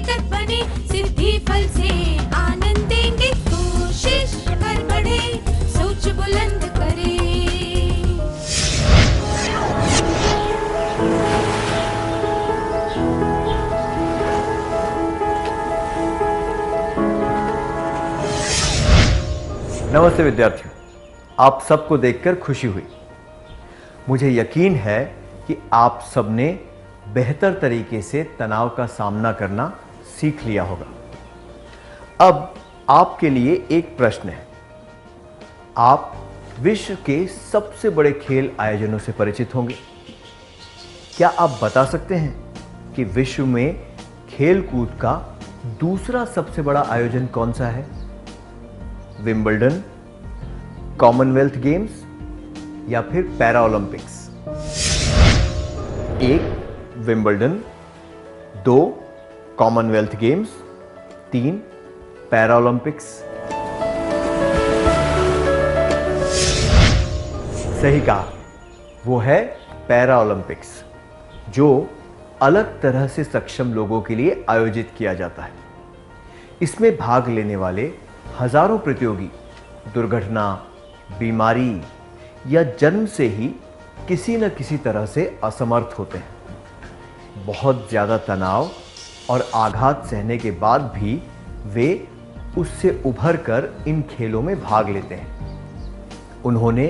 निकट बने, सिद्धि फल से आनंद देंगे। कोशिश कर बढ़े, सोच बुलंद करे। नमस्ते विद्यार्थियों, आप सबको देखकर खुशी हुई। मुझे यकीन है कि आप सबने बेहतर तरीके से तनाव का सामना करना सीख लिया होगा। अब आपके लिए एक प्रश्न है। आप विश्व के सबसे बड़े खेल आयोजनों से परिचित होंगे। क्या आप बता सकते हैं कि विश्व में खेल कूद का दूसरा सबसे बड़ा आयोजन कौन सा है? विंबलडन, कॉमनवेल्थ गेम्स या फिर para Olympics? 1 Wimbledon, 2 Commonwealth games, 3 para Olympics. सही कहा, वो है पैरा ओलंपिक्स, जो अलग तरह से सक्षम लोगों के लिए आयोजित किया जाता है। इसमें भाग लेने वाले हजारों प्रतियोगी दुर्घटना, बीमारी या जन्म से ही किसी न किसी तरह से असमर्थ होते हैं। बहुत ज्यादा तनाव और आघात सहने के बाद भी वे उससे उभर कर इन खेलों में भाग लेते हैं। उन्होंने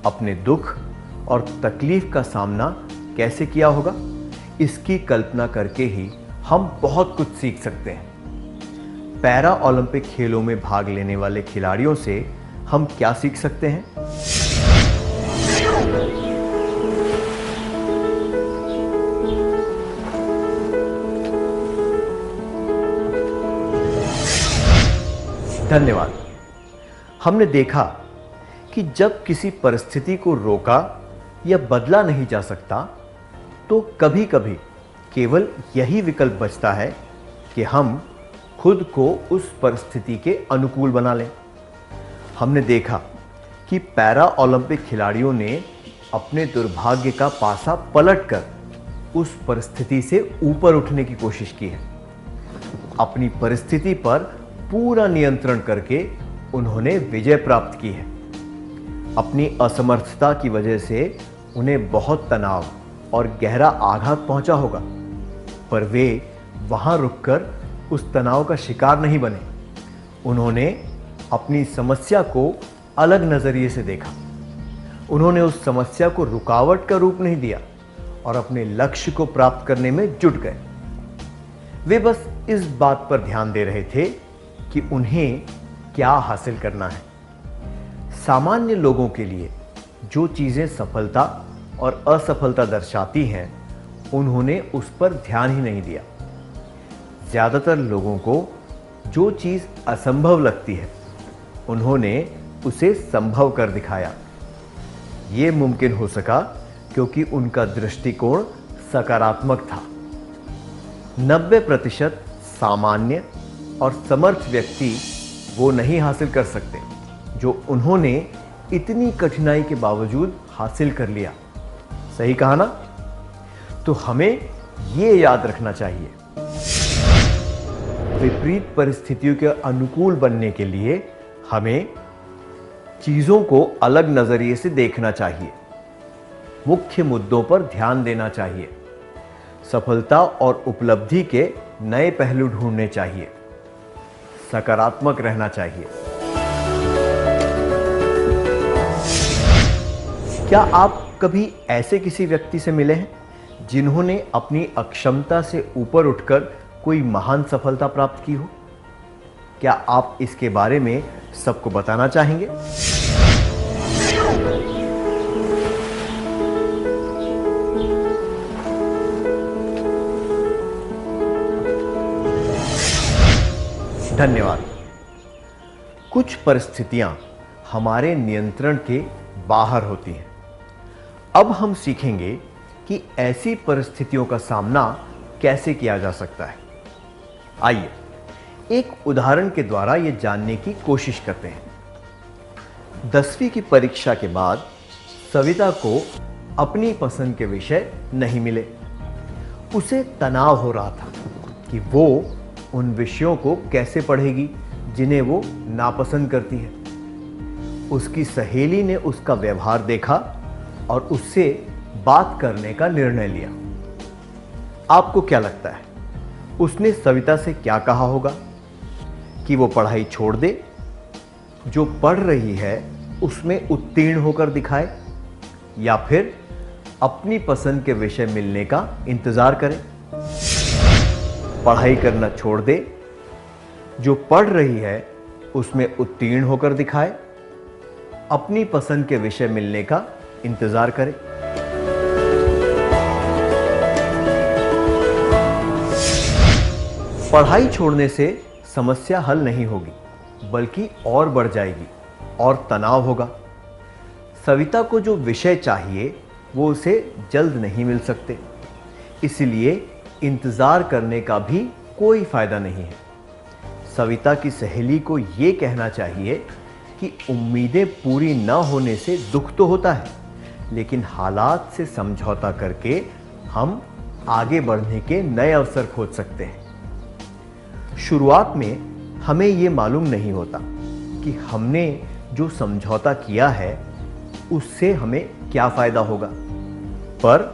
अपने दुख और तकलीफ का सामना कैसे किया होगा, इसकी कल्पना करके ही हम बहुत कुछ सीख सकते हैं। पैरा ओलंपिक खेलों में भाग लेने वाले खिलाड़ियों से हम क्या सीख सकते हैं? धन्यवाद। हमने देखा कि जब किसी परिस्थिति को रोका या बदला नहीं जा सकता, तो कभी-कभी केवल यही विकल्प बचता है कि हम खुद को उस परिस्थिति के अनुकूल बना लें। हमने देखा कि पैरा ओलंपिक खिलाड़ियों ने अपने दुर्भाग्य का पासा पलटकर उस परिस्थिति से ऊपर उठने की कोशिश की है। अपनी परिस्थिति पर पूरा नियंत्रण करके उन्होंने विजय प्राप्त की है। अपनी असमर्थता की वजह से उन्हें बहुत तनाव और गहरा आघात पहुंचा होगा, पर वे वहां रुककर उस तनाव का शिकार नहीं बने। उन्होंने अपनी समस्या को अलग नजरिए से देखा। उन्होंने उस समस्या को रुकावट का रूप नहीं दिया और अपने लक्ष्य को प्राप्त करने में जुट गए। वे बस इस बात पर ध्यान दे रहे थे कि उन्हें क्या हासिल करना है। सामान्य लोगों के लिए जो चीजें सफलता और असफलता दर्शाती हैं, उन्होंने उस पर ध्यान ही नहीं दिया। ज्यादातर लोगों को जो चीज असंभव लगती है, उन्होंने उसे संभव कर दिखाया। यह मुमकिन हो सका क्योंकि उनका दृष्टिकोण सकारात्मक था। 90% सामान्य और समर्थ व्यक्ति वो नहीं हासिल कर सकते जो उन्होंने इतनी कठिनाई के बावजूद हासिल कर लिया। सही कहा ना? तो हमें यह याद रखना चाहिए, विपरीत परिस्थितियों के अनुकूल बनने के लिए हमें चीजों को अलग नजरिए से देखना चाहिए, मुख्य मुद्दों पर ध्यान देना चाहिए, सफलता और उपलब्धि के नए पहलू ढूंढने चाहिए, सकारात्मक रहना चाहिए। क्या आप कभी ऐसे किसी व्यक्ति से मिले हैं जिन्होंने अपनी अक्षमता से ऊपर उठकर कोई महान सफलता प्राप्त की हो? क्या आप इसके बारे में सबको बताना चाहेंगे? धन्यवाद। कुछ परिस्थितियां हमारे नियंत्रण के बाहर होती हैं। अब हम सीखेंगे कि ऐसी परिस्थितियों का सामना कैसे किया जा सकता है। आइए एक उदाहरण के द्वारा यह जानने की कोशिश करते हैं। 10वीं की परीक्षा के बाद सविता को अपनी पसंद के विषय नहीं मिले। उसे तनाव हो रहा था कि वो उन विषयों को कैसे पढ़ेगी जिन्हें वो नापसंद करती है। उसकी सहेली ने उसका व्यवहार देखा और उससे बात करने का निर्णय लिया। आपको क्या लगता है, उसने सविता से क्या कहा होगा? कि वो पढ़ाई छोड़ दे, जो पढ़ रही है उसमें उत्तीर्ण होकर दिखाए, या फिर अपनी पसंद के विषय मिलने का इंतजार करे? पढ़ाई करना छोड़ दे, जो पढ़ रही है उसमें उत्तीर्ण होकर दिखाए, अपनी पसंद के विषय मिलने का इंतजार करे। पढ़ाई छोड़ने से समस्या हल नहीं होगी, बल्कि और बढ़ जाएगी और तनाव होगा। सविता को जो विषय चाहिए वो उसे जल्द नहीं मिल सकते, इसलिए इंतजार करने का भी कोई फायदा नहीं है। सविता की सहेली को ये कहना चाहिए कि उम्मीदें पूरी न होने से दुख तो होता है, लेकिन हालात से समझौता करके हम आगे बढ़ने के नए अवसर खोज सकते हैं। शुरुआत में हमें ये मालूम नहीं होता कि हमने जो समझौता किया है उससे हमें क्या फायदा होगा, पर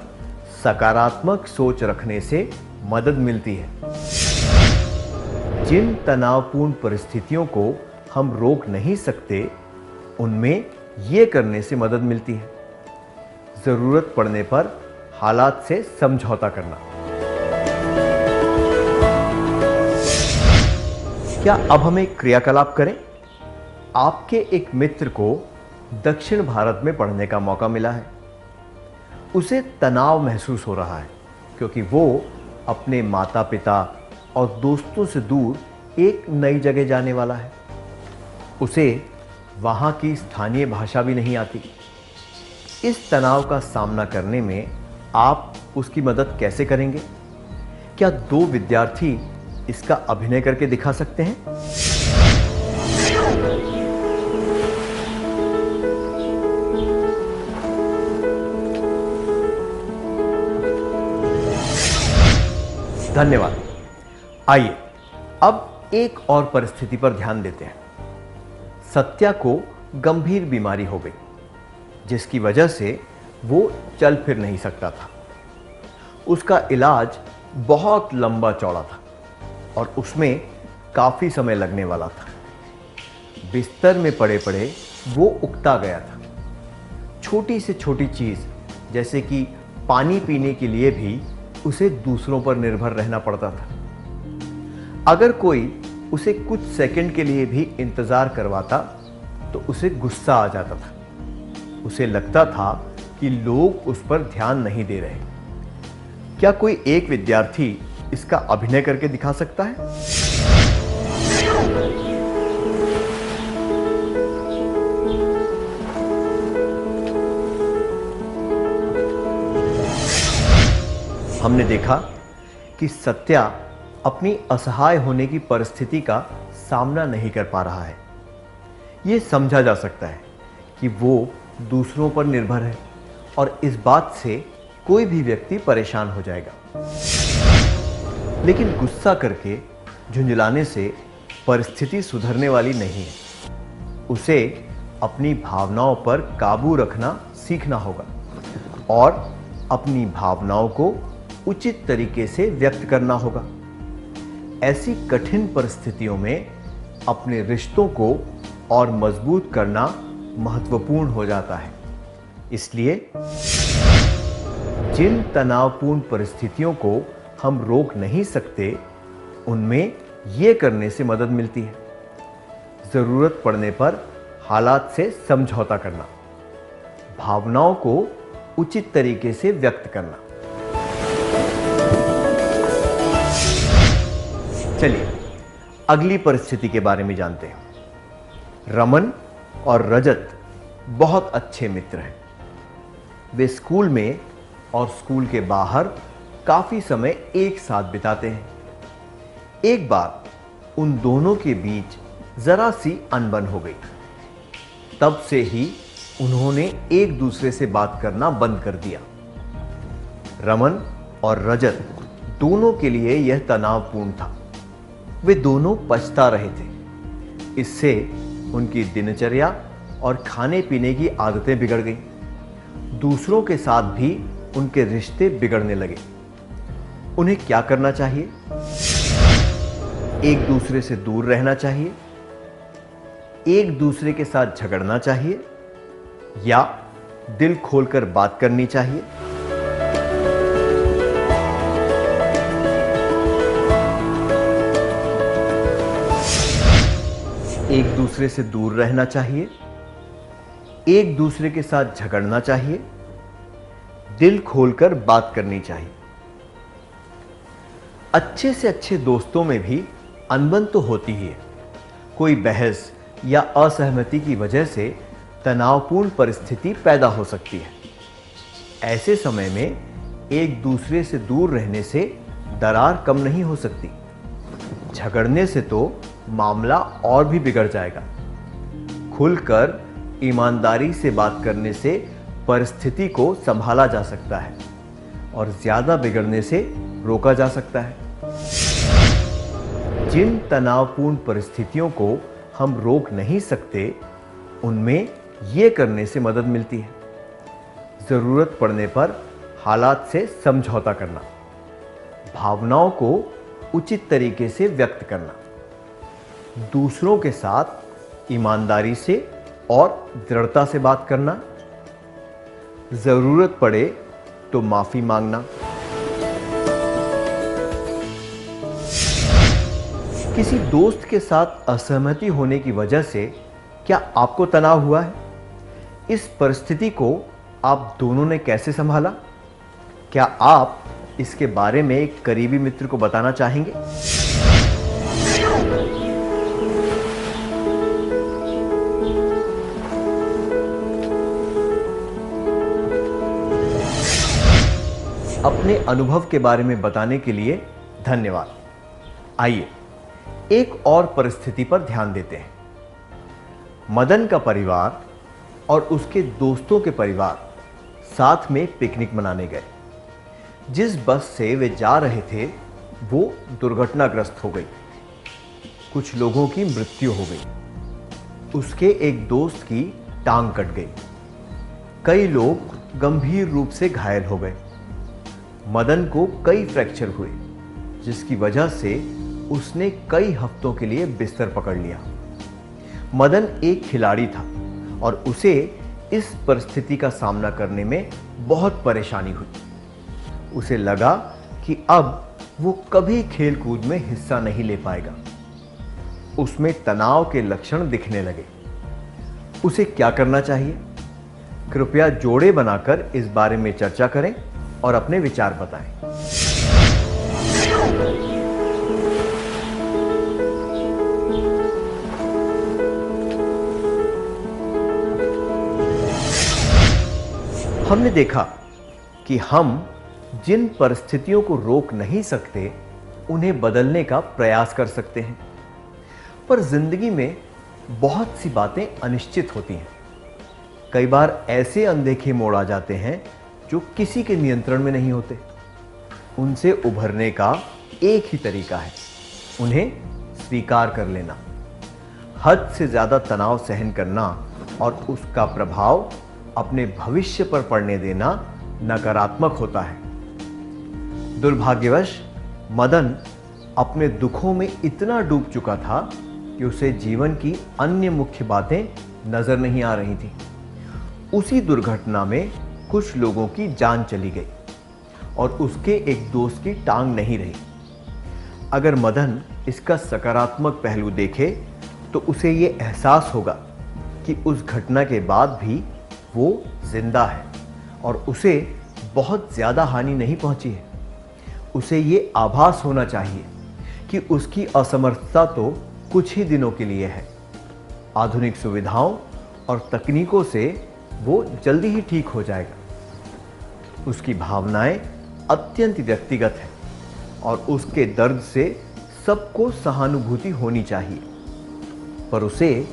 सकारात्मक सोच रखने से मदद मिलती है। जिन तनावपूर्ण परिस्थितियों को हम रोक नहीं सकते, उनमें ये करने से मदद मिलती है। जरूरत पड़ने पर हालात से समझौता करना। क्या अब हम एक क्रियाकलाप करें? आपके एक मित्र को दक्षिण भारत में पढ़ने का मौका मिला है। उसे तनाव महसूस हो रहा है क्योंकि वो अपने माता पिता और दोस्तों से दूर एक नई जगह जाने वाला है। उसे वहाँ की स्थानीय भाषा भी नहीं आती। इस तनाव का सामना करने में आप उसकी मदद कैसे करेंगे? क्या दो विद्यार्थी इसका अभिनय करके दिखा सकते हैं? धन्यवाद। आइए अब एक और परिस्थिति पर ध्यान देते हैं। सत्या को गंभीर बीमारी हो गई, जिसकी वजह से वो चल फिर नहीं सकता था। उसका इलाज बहुत लंबा चौड़ा था और उसमें काफी समय लगने वाला था। बिस्तर में पड़े पड़े वो उकता गया था। छोटी से छोटी चीज जैसे कि पानी पीने के लिए भी उसे दूसरों पर निर्भर रहना पड़ता था। अगर कोई उसे कुछ सेकंड के लिए भी इंतजार करवाता तो उसे गुस्सा आ जाता था। उसे लगता था कि लोग उस पर ध्यान नहीं दे रहे। क्या कोई एक विद्यार्थी इसका अभिनय करके दिखा सकता है? हमने देखा कि सत्या अपनी असहाय होने की परिस्थिति का सामना नहीं कर पा रहा है। यह समझा जा सकता है कि वो दूसरों पर निर्भर है और इस बात से कोई भी व्यक्ति परेशान हो जाएगा। लेकिन गुस्सा करके झुंझलाने से परिस्थिति सुधरने वाली नहीं है। उसे अपनी भावनाओं पर काबू रखना सीखना होगा और अपनी भावनाओं को उचित तरीके से व्यक्त करना होगा। ऐसी कठिन परिस्थितियों में अपने रिश्तों को और मजबूत करना महत्वपूर्ण हो जाता है। इसलिए जिन तनावपूर्ण परिस्थितियों को हम रोक नहीं सकते, उनमें यह करने से मदद मिलती है। जरूरत पड़ने पर हालात से समझौता करना, भावनाओं को उचित तरीके से व्यक्त करना। चलिए अगली परिस्थिति के बारे में जानते हैं। रमन और रजत बहुत अच्छे मित्र हैं। वे स्कूल में और स्कूल के बाहर काफी समय एक साथ बिताते हैं। एक बार उन दोनों के बीच जरा सी अनबन हो गई। तब से ही उन्होंने एक दूसरे से बात करना बंद कर दिया। रमन और रजत दोनों के लिए यह तनावपूर्ण था। वे दोनों पछता रहे थे। इससे उनकी दिनचर्या और खाने पीने की आदतें बिगड़ गईं। दूसरों के साथ भी उनके रिश्ते बिगड़ने लगे। उन्हें क्या करना चाहिए? एक दूसरे से दूर रहना चाहिए, एक दूसरे के साथ झगड़ना चाहिए, या दिल खोलकर बात करनी चाहिए? एक दूसरे से दूर रहना चाहिए, एक दूसरे के साथ झगड़ना चाहिए, दिल खोलकर बात करनी चाहिए। अच्छे से अच्छे दोस्तों में भी अनबन तो होती ही है। कोई बहस या असहमति की वजह से तनावपूर्ण परिस्थिति पैदा हो सकती है। ऐसे समय में एक दूसरे से दूर रहने से दरार कम नहीं हो सकती, झगड़ने से तो मामला और भी बिगड़ जाएगा। खुलकर ईमानदारी से बात करने से परिस्थिति को संभाला जा सकता है और ज्यादा बिगड़ने से रोका जा सकता है। जिन तनावपूर्ण परिस्थितियों को हम रोक नहीं सकते, उनमें ये करने से मदद मिलती है। जरूरत पड़ने पर हालात से समझौता करना, भावनाओं को उचित तरीके से व्यक्त करना, दूसरों के साथ ईमानदारी से और दृढ़ता से बात करना, जरूरत पड़े तो माफी मांगना। किसी दोस्त के साथ असहमति होने की वजह से क्या आपको तनाव हुआ है? इस परिस्थिति को आप दोनों ने कैसे संभाला? क्या आप इसके बारे में एक करीबी मित्र को बताना चाहेंगे? अपने अनुभव के बारे में बताने के लिए धन्यवाद। आइए एक और परिस्थिति पर ध्यान देते हैं। मदन का परिवार और उसके दोस्तों के परिवार साथ में पिकनिक मनाने गए। जिस बस से वे जा रहे थे वो दुर्घटनाग्रस्त हो गई। कुछ लोगों की मृत्यु हो गई। उसके एक दोस्त की टांग कट गई। कई लोग गंभीर रूप से घायल हो गए। मदन को कई फ्रैक्चर हुए, जिसकी वजह से उसने कई हफ्तों के लिए बिस्तर पकड़ लिया। मदन एक खिलाड़ी था और उसे इस परिस्थिति का सामना करने में बहुत परेशानी हुई। उसे लगा कि अब वो कभी खेल कूद में हिस्सा नहीं ले पाएगा। उसमें तनाव के लक्षण दिखने लगे। उसे क्या करना चाहिए? कृपया जोड़े बनाकर इस बारे में चर्चा करें और अपने विचार बताएं। हमने देखा कि हम जिन परिस्थितियों को रोक नहीं सकते, उन्हें बदलने का प्रयास कर सकते हैं। पर जिंदगी में बहुत सी बातें अनिश्चित होती हैं। कई बार ऐसे अनदेखे मोड़ आ जाते हैं जो किसी के नियंत्रण में नहीं होते। उनसे उभरने का एक ही तरीका है, उन्हें स्वीकार कर लेना। हद से ज्यादा तनाव सहन करना और उसका प्रभाव अपने भविष्य पर पड़ने देना नकारात्मक होता है। दुर्भाग्यवश मदन अपने दुखों में इतना डूब चुका था कि उसे जीवन की अन्य मुख्य बातें नजर नहीं आ रही थी। उसी दुर्घटना में कुछ लोगों की जान चली गई और उसके एक दोस्त की टांग नहीं रही। अगर मदन इसका सकारात्मक पहलू देखे तो उसे ये एहसास होगा कि उस घटना के बाद भी वो जिंदा है और उसे बहुत ज्यादा हानि नहीं पहुंची है। उसे ये आभास होना चाहिए कि उसकी असमर्थता तो कुछ ही दिनों के लिए है। आधुनिक सुविधाओं और तकनीकों से वो जल्दी ही ठीक हो जाएगा। उसकी भावनाएं अत्यंत व्यक्तिगत हैं और उसके दर्द से सबको सहानुभूति होनी चाहिए, पर उसे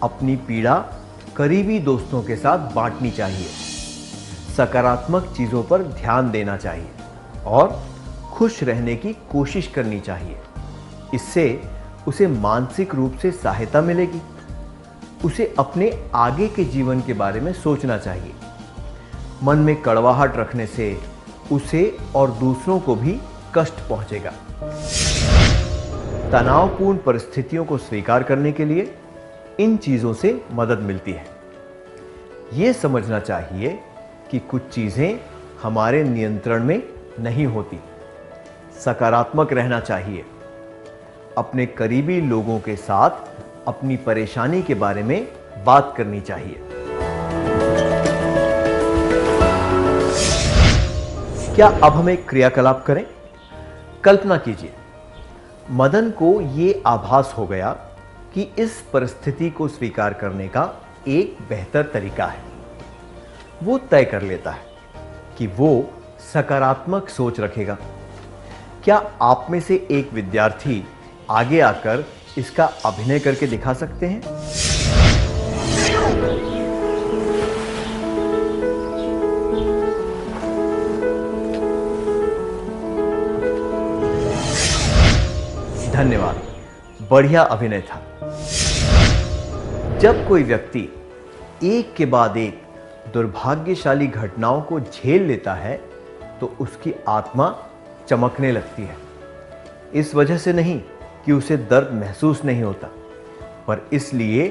अपनी पीड़ा करीबी दोस्तों के साथ बांटनी चाहिए। सकारात्मक चीजों पर ध्यान देना चाहिए और खुश रहने की कोशिश करनी चाहिए। इससे उसे मानसिक रूप से सहायता मिलेगी। उसे अपने आगे के जीवन के बारे में सोचना चाहिए। मन में कड़वाहट रखने से उसे और दूसरों को भी कष्ट पहुंचेगा। तनावपूर्ण परिस्थितियों को स्वीकार करने के लिए इन चीजों से मदद मिलती है। यह समझना चाहिए कि कुछ चीजें हमारे नियंत्रण में नहीं होती। सकारात्मक रहना चाहिए। अपने करीबी लोगों के साथ अपनी परेशानी के बारे में बात करनी चाहिए। क्या अब हम एक क्रियाकलाप करें? कल्पना कीजिए, मदन को ये आभास हो गया कि इस परिस्थिति को स्वीकार करने का एक बेहतर तरीका है। वो तय कर लेता है कि वो सकारात्मक सोच रखेगा। क्या आप में से एक विद्यार्थी आगे आकर इसका अभिनय करके दिखा सकते हैं? धन्यवाद, बढ़िया अभिनय था। जब कोई व्यक्ति एक के बाद एक दुर्भाग्यशाली घटनाओं को झेल लेता है तो उसकी आत्मा चमकने लगती है। इस वजह से नहीं कि उसे दर्द महसूस नहीं होता, पर इसलिए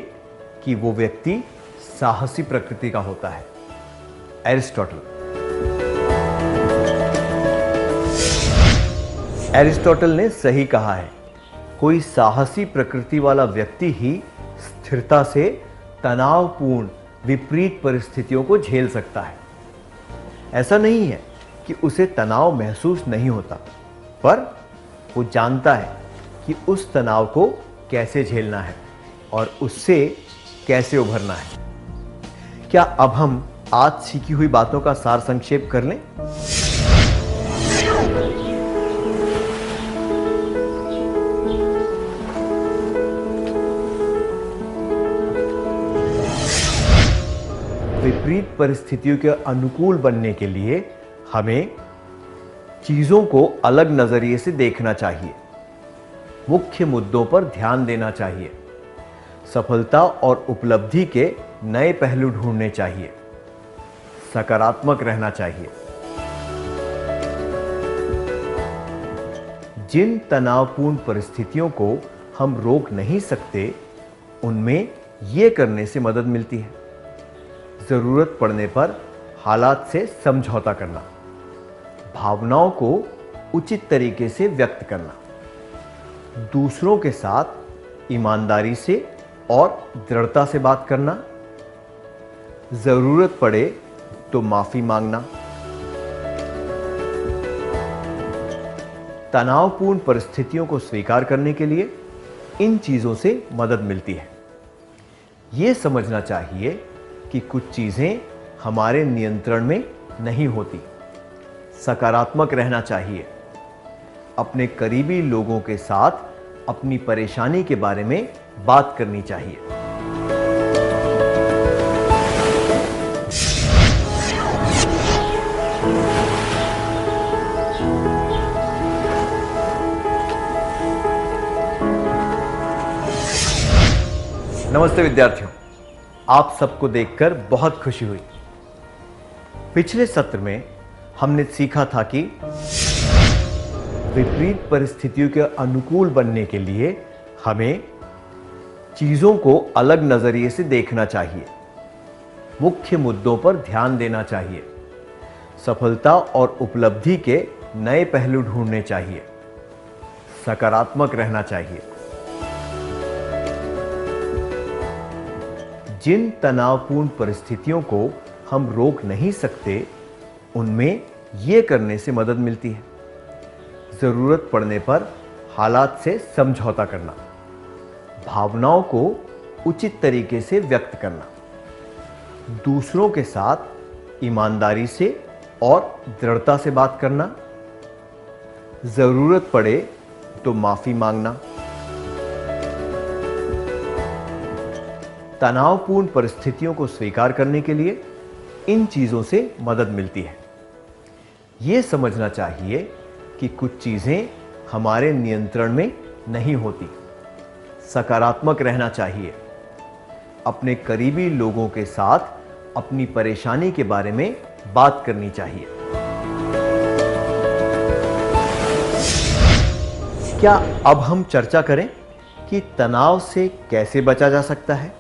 कि वो व्यक्ति साहसी प्रकृति का होता है। एरिस्टोटल ने सही कहा है, कोई साहसी प्रकृति वाला व्यक्ति ही स्थिरता से तनावपूर्ण विपरीत परिस्थितियों को झेल सकता है। ऐसा नहीं है कि उसे तनाव महसूस नहीं होता, पर वो जानता है कि उस तनाव को कैसे झेलना है और उससे कैसे उभरना है। क्या अब हम आज सीखी हुई बातों का सार संक्षेप कर लें? विपरीत परिस्थितियों के अनुकूल बनने के लिए हमें चीजों को अलग नजरिए से देखना चाहिए। मुख्य मुद्दों पर ध्यान देना चाहिए। सफलता और उपलब्धि के नए पहलू ढूंढने चाहिए। सकारात्मक रहना चाहिए। जिन तनावपूर्ण परिस्थितियों को हम रोक नहीं सकते, उनमें यह करने से मदद मिलती है। जरूरत पड़ने पर हालात से समझौता करना, भावनाओं को उचित तरीके से व्यक्त करना, दूसरों के साथ ईमानदारी से और दृढ़ता से बात करना, जरूरत पड़े तो माफी मांगना। तनावपूर्ण परिस्थितियों को स्वीकार करने के लिए इन चीजों से मदद मिलती है। यह समझना चाहिए कि कुछ चीजें हमारे नियंत्रण में नहीं होती। सकारात्मक रहना चाहिए। अपने करीबी लोगों के साथ अपनी परेशानी के बारे में बात करनी चाहिए। नमस्ते विद्यार्थियों, आप सबको देखकर बहुत खुशी हुई। पिछले सत्र में हमने सीखा था कि विपरीत परिस्थितियों के अनुकूल बनने के लिए हमें चीजों को अलग नजरिए से देखना चाहिए। मुख्य मुद्दों पर ध्यान देना चाहिए। सफलता और उपलब्धि के नए पहलू ढूंढने चाहिए। सकारात्मक रहना चाहिए। जिन तनावपूर्ण परिस्थितियों को हम रोक नहीं सकते, उनमें यह करने से मदद मिलती है। जरूरत पड़ने पर हालात से समझौता करना, भावनाओं को उचित तरीके से व्यक्त करना, दूसरों के साथ ईमानदारी से और दृढ़ता से बात करना, जरूरत पड़े तो माफी मांगना। तनावपूर्ण परिस्थितियों को स्वीकार करने के लिए इन चीजों से मदद मिलती है। यह समझना चाहिए कि कुछ चीजें हमारे नियंत्रण में नहीं होती। सकारात्मक रहना चाहिए। अपने करीबी लोगों के साथ अपनी परेशानी के बारे में बात करनी चाहिए। क्या अब हम चर्चा करें कि तनाव से कैसे बचा जा सकता है?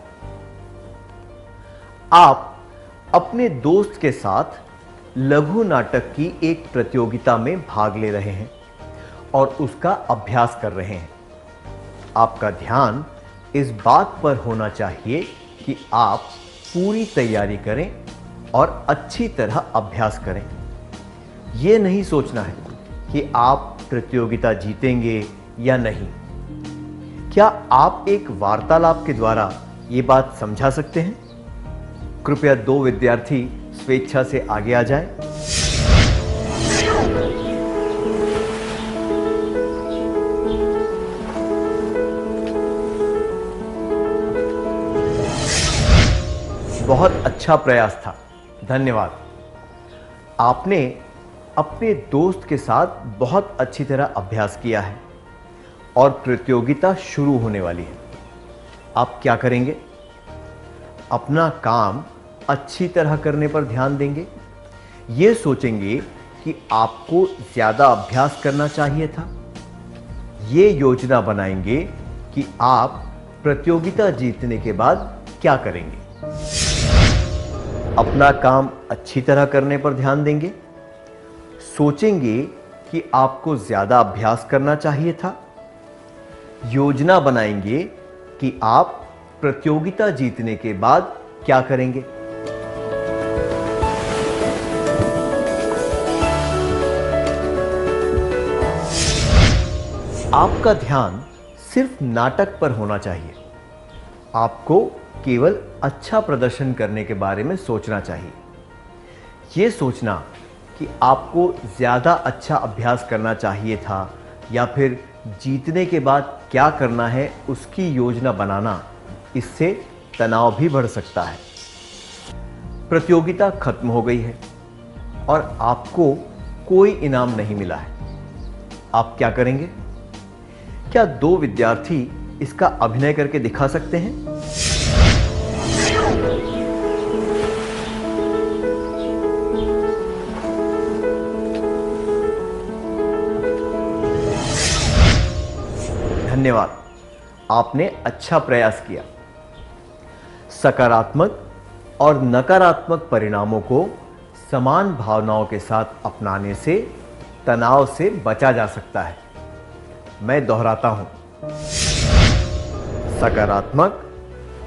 आप अपने दोस्त के साथ लघु नाटक की एक प्रतियोगिता में भाग ले रहे हैं और उसका अभ्यास कर रहे हैं। आपका ध्यान इस बात पर होना चाहिए कि आप पूरी तैयारी करें और अच्छी तरह अभ्यास करें। यह नहीं सोचना है कि आप प्रतियोगिता जीतेंगे या नहीं। क्या आप एक वार्तालाप के द्वारा यह बात समझा सकते हैं? कृपया 2 विद्यार्थी स्वेच्छा से आगे आ जाएं। बहुत अच्छा प्रयास था, धन्यवाद। आपने अपने दोस्त के साथ बहुत अच्छी तरह अभ्यास किया है और प्रतियोगिता शुरू होने वाली है। आप क्या करेंगे? अपना काम अच्छी तरह करने पर ध्यान देंगे। ये सोचेंगे कि आपको ज़्यादा अभ्यास करना चाहिए था। ये योजना बनाएंगे कि आप प्रतियोगिता जीतने के बाद क्या करेंगे। अपना काम अच्छी तरह करने पर ध्यान देंगे। सोचेंगे कि आपको ज़्यादा अभ्यास करना चाहिए था। योजना बनाएंगे कि आप प्रतियोगिता जीतने के बाद क्या करेंगे। आपका ध्यान सिर्फ नाटक पर होना चाहिए। आपको केवल अच्छा प्रदर्शन करने के बारे में सोचना चाहिए। यह सोचना कि आपको ज़्यादा अच्छा अभ्यास करना चाहिए था या फिर जीतने के बाद क्या करना है उसकी योजना बनाना, इससे तनाव भी बढ़ सकता है। प्रतियोगिता खत्म हो गई है और आपको कोई इनाम नहीं मिला है। आप क्या करेंगे? क्या 2 विद्यार्थी इसका अभिनय करके दिखा सकते हैं? धन्यवाद, आपने अच्छा प्रयास किया। सकारात्मक और नकारात्मक परिणामों को समान भावनाओं के साथ अपनाने से तनाव से बचा जा सकता है। मैं दोहराता हूं, सकारात्मक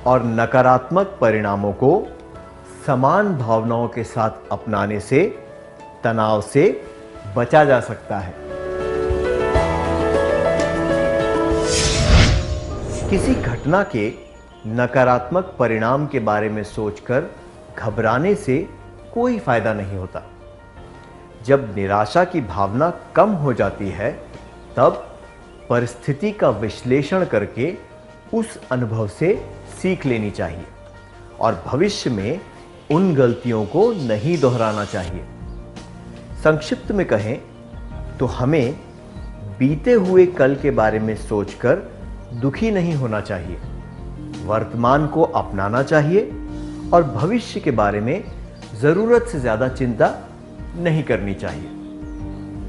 और नकारात्मक परिणामों को समान भावनाओं के साथ अपनाने से तनाव से बचा जा सकता है। किसी घटना के नकारात्मक परिणाम के बारे में सोचकर घबराने से कोई फायदा नहीं होता। जब निराशा की भावना कम हो जाती है, तब परिस्थिति का विश्लेषण करके उस अनुभव से सीख लेनी चाहिए और भविष्य में उन गलतियों को नहीं दोहराना चाहिए। संक्षिप्त में कहें तो हमें बीते हुए कल के बारे में सोचकर दुखी नहीं होना चाहिए। वर्तमान को अपनाना चाहिए और भविष्य के बारे में जरूरत से ज्यादा चिंता नहीं करनी चाहिए।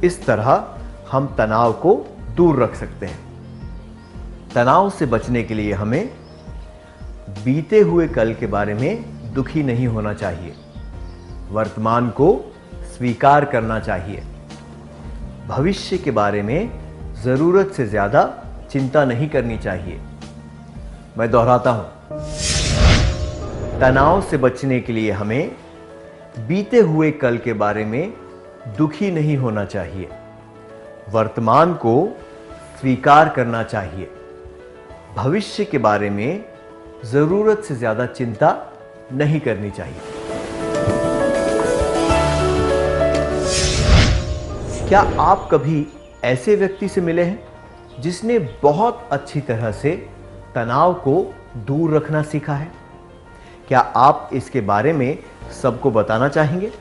इस तरह हम तनाव को दूर रख सकते हैं। तनाव से बचने के लिए हमें बीते हुए कल के बारे में दुखी नहीं होना चाहिए। वर्तमान को स्वीकार करना चाहिए। भविष्य के बारे में जरूरत से ज्यादा चिंता नहीं करनी चाहिए। मैं दोहराता हूं, तनाव से बचने के लिए हमें बीते हुए कल के बारे में दुखी नहीं होना चाहिए। वर्तमान को स्वीकार करना चाहिए। भविष्य के बारे में जरूरत से ज्यादा चिंता नहीं करनी चाहिए। क्या आप कभी ऐसे व्यक्ति से मिले हैं जिसने बहुत अच्छी तरह से तनाव को दूर रखना सीखा है? क्या आप इसके बारे में सबको बताना चाहेंगे?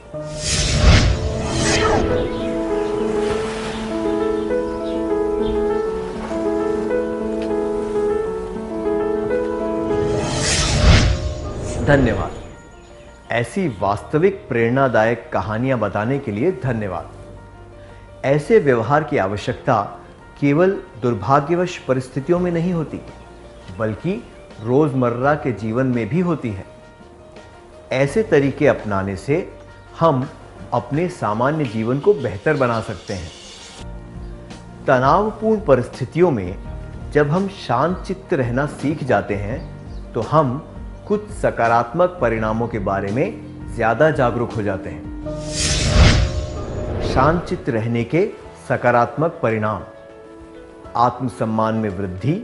धन्यवाद। ऐसी वास्तविक प्रेरणादायक कहानियां बताने के लिए धन्यवाद। ऐसे व्यवहार की आवश्यकता केवल दुर्भाग्यवश परिस्थितियों में नहीं होती, बल्कि रोजमर्रा के जीवन में भी होती है। ऐसे तरीके अपनाने से हम अपने सामान्य जीवन को बेहतर बना सकते हैं। तनावपूर्ण परिस्थितियों में जब हम शांत चित्त रहना सीख जाते हैं, तो हम कुछ सकारात्मक परिणामों के बारे में ज्यादा जागरूक हो जाते हैं। शांत चित्त रहने के सकारात्मक परिणाम: आत्मसम्मान में वृद्धि,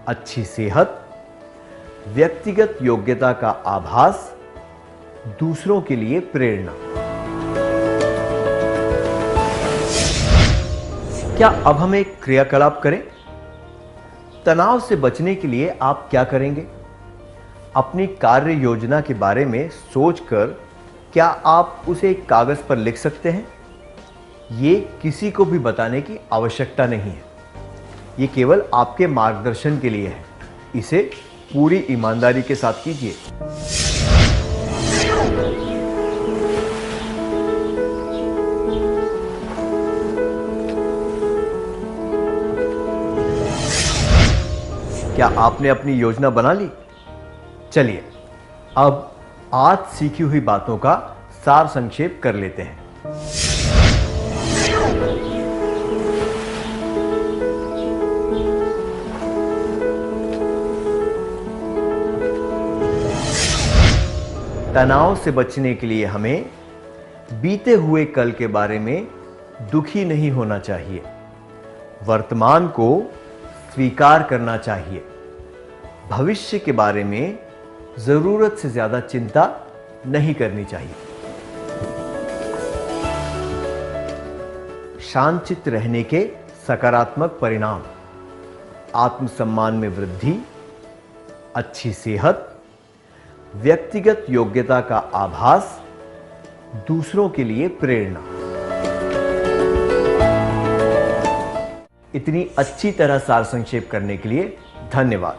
अच्छी सेहत, व्यक्तिगत योग्यता का आभास, दूसरों के लिए प्रेरणा। क्या अब हम एक क्रियाकलाप करें? तनाव से बचने के लिए आप क्या करेंगे? अपनी कार्य योजना के बारे में सोचकर क्या आप उसे एक कागज पर लिख सकते हैं? ये किसी को भी बताने की आवश्यकता नहीं है। ये केवल आपके मार्गदर्शन के लिए है। इसे पूरी ईमानदारी के साथ कीजिए। क्या आपने अपनी योजना बना ली? चलिए अब आज सीखी हुई बातों का सार संक्षेप कर लेते हैं। तनाव से बचने के लिए हमें बीते हुए कल के बारे में दुखी नहीं होना चाहिए। वर्तमान को स्वीकार करना चाहिए। भविष्य के बारे में जरूरत से ज्यादा चिंता नहीं करनी चाहिए। शांतचित्त रहने के सकारात्मक परिणाम: आत्मसम्मान में वृद्धि, अच्छी सेहत, व्यक्तिगत योग्यता का आभास, दूसरों के लिए प्रेरणा। इतनी अच्छी तरह सार संक्षेप करने के लिए धन्यवाद।